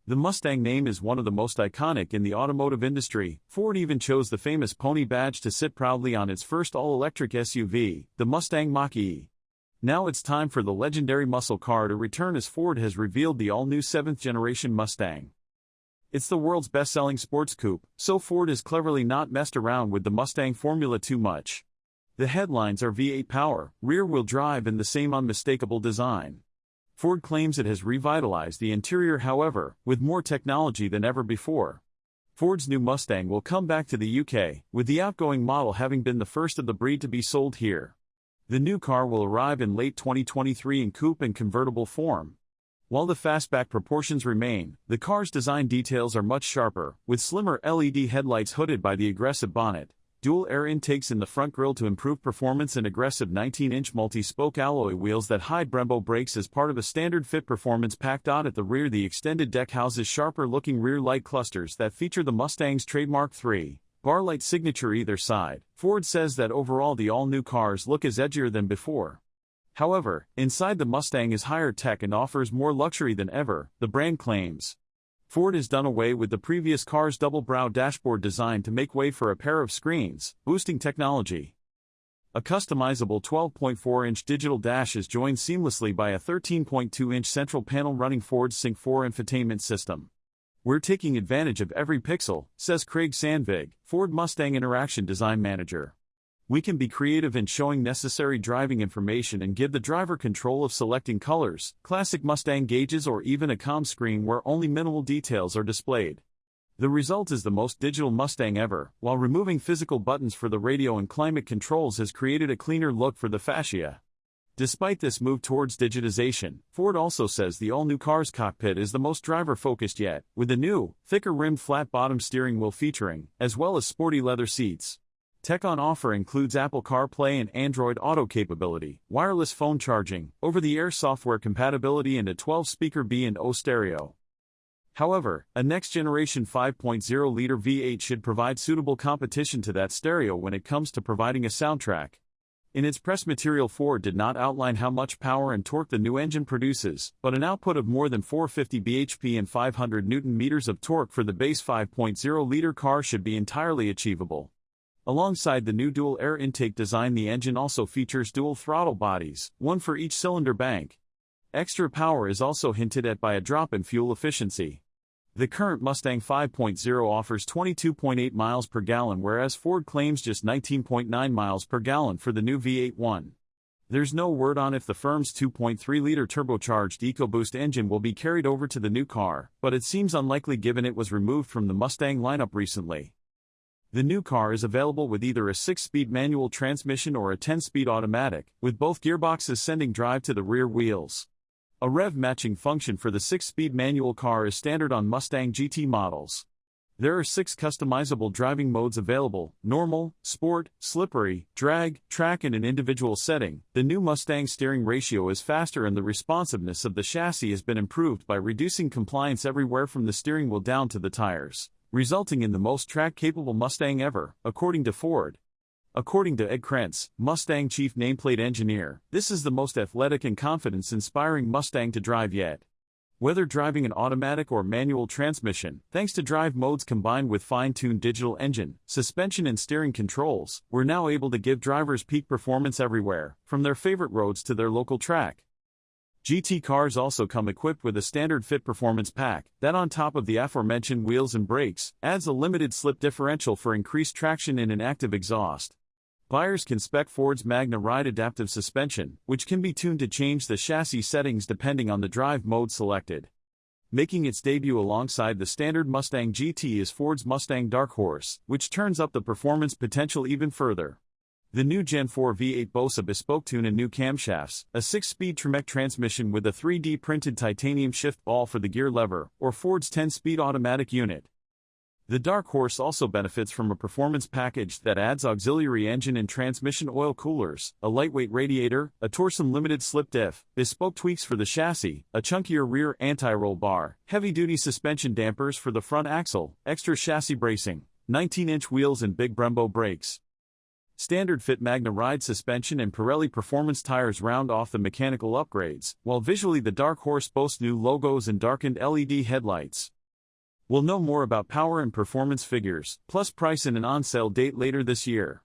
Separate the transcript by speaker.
Speaker 1: The Mustang name is one of the most iconic in the automotive industry. Ford even chose the famous pony badge to sit proudly on its first all-electric SUV, the Mustang Mach-E. Now it's time for the legendary muscle car to return as Ford has revealed the all-new 7th-generation Mustang. It's the world's best-selling sports coupe, so Ford has cleverly not messed around with the Mustang formula too much. The headlines are V8 power, rear-wheel drive and the same unmistakable design. Ford claims it has revitalized the interior, however, with more technology than ever before. Ford's new Mustang will come back to the UK, with the outgoing model having been the first of the breed to be sold here. The new car will arrive in late 2023 in coupe and convertible form. While the fastback proportions remain, the car's design details are much sharper, with slimmer LED headlights hooded by the aggressive bonnet, dual air intakes in the front grille to improve performance, and aggressive 19-inch multi-spoke alloy wheels that hide Brembo brakes as part of a standard fit performance pack. At the rear, the extended deck houses sharper-looking rear light clusters that feature the Mustang's trademark 3-bar light signature either side. Ford says that overall the all-new cars look as edgier than before. However, inside the Mustang is higher tech and offers more luxury than ever, the brand claims. Ford has done away with the previous car's double-brow dashboard design to make way for a pair of screens, boosting technology. A customizable 12.4-inch digital dash is joined seamlessly by a 13.2-inch central panel running Ford's Sync 4 infotainment system. "We're taking advantage of every pixel," says Craig Sandvig, Ford Mustang Interaction Design Manager. "We can be creative in showing necessary driving information and give the driver control of selecting colors, classic Mustang gauges, or even a comm screen where only minimal details are displayed. The result is the most digital Mustang ever, while removing physical buttons for the radio and climate controls has created a cleaner look for the fascia." Despite this move towards digitization, Ford also says the all-new car's cockpit is the most driver-focused yet, with the new, thicker-rimmed flat-bottom steering wheel featuring, as well as sporty leather seats. Tech on offer includes Apple CarPlay and Android Auto capability, wireless phone charging, over-the-air software compatibility, and a 12-speaker B&O stereo. However, a next-generation 5.0-liter V8 should provide suitable competition to that stereo when it comes to providing a soundtrack. In its press material, Ford did not outline how much power and torque the new engine produces, but an output of more than 450 bhp and 500 Nm of torque for the base 5.0-liter car should be entirely achievable. Alongside the new dual air intake design, the engine also features dual throttle bodies, one for each cylinder bank. Extra power is also hinted at by a drop in fuel efficiency. The current Mustang 5.0 offers 22.8 miles per gallon, whereas Ford claims just 19.9 miles per gallon for the new V8 one. There's no word on if the firm's 2.3-liter turbocharged EcoBoost engine will be carried over to the new car, but it seems unlikely given it was removed from the Mustang lineup recently. The new car is available with either a 6-speed manual transmission or a 10-speed automatic, with both gearboxes sending drive to the rear wheels. A rev matching function for the 6-speed manual car is standard on Mustang GT models. There are 6 customizable driving modes available: normal, sport, slippery, drag, track, and an individual setting. The new Mustang steering ratio is faster and the responsiveness of the chassis has been improved by reducing compliance everywhere from the steering wheel down to the tires, resulting in the most track-capable Mustang ever, according to Ford. According to Ed Krentz, Mustang chief nameplate engineer, this is the most athletic and confidence-inspiring Mustang to drive yet. Whether driving an automatic or manual transmission, thanks to drive modes combined with fine-tuned digital engine, suspension and steering controls, we're now able to give drivers peak performance everywhere, from their favorite roads to their local track. GT cars also come equipped with a standard fit performance pack that, on top of the aforementioned wheels and brakes, adds a limited slip differential for increased traction in an active exhaust. Buyers can spec Ford's Magna Ride adaptive suspension, which can be tuned to change the chassis settings depending on the drive mode selected. Making its debut alongside the standard Mustang GT is Ford's Mustang Dark Horse, which turns up the performance potential even further. The new Gen 4 V8 boasts a bespoke tune and new camshafts, a 6-speed Tremec transmission with a 3D printed titanium shift ball for the gear lever, or Ford's 10-speed automatic unit. The Dark Horse also benefits from a performance package that adds auxiliary engine and transmission oil coolers, a lightweight radiator, a Torsen limited slip diff, bespoke tweaks for the chassis, a chunkier rear anti-roll bar, heavy-duty suspension dampers for the front axle, extra chassis bracing, 19-inch wheels and big Brembo brakes. Standard fit Magna Ride suspension and Pirelli Performance tires round off the mechanical upgrades, while visually the Dark Horse boasts new logos and darkened LED headlights. We'll know more about power and performance figures, plus price and an on-sale date later this year.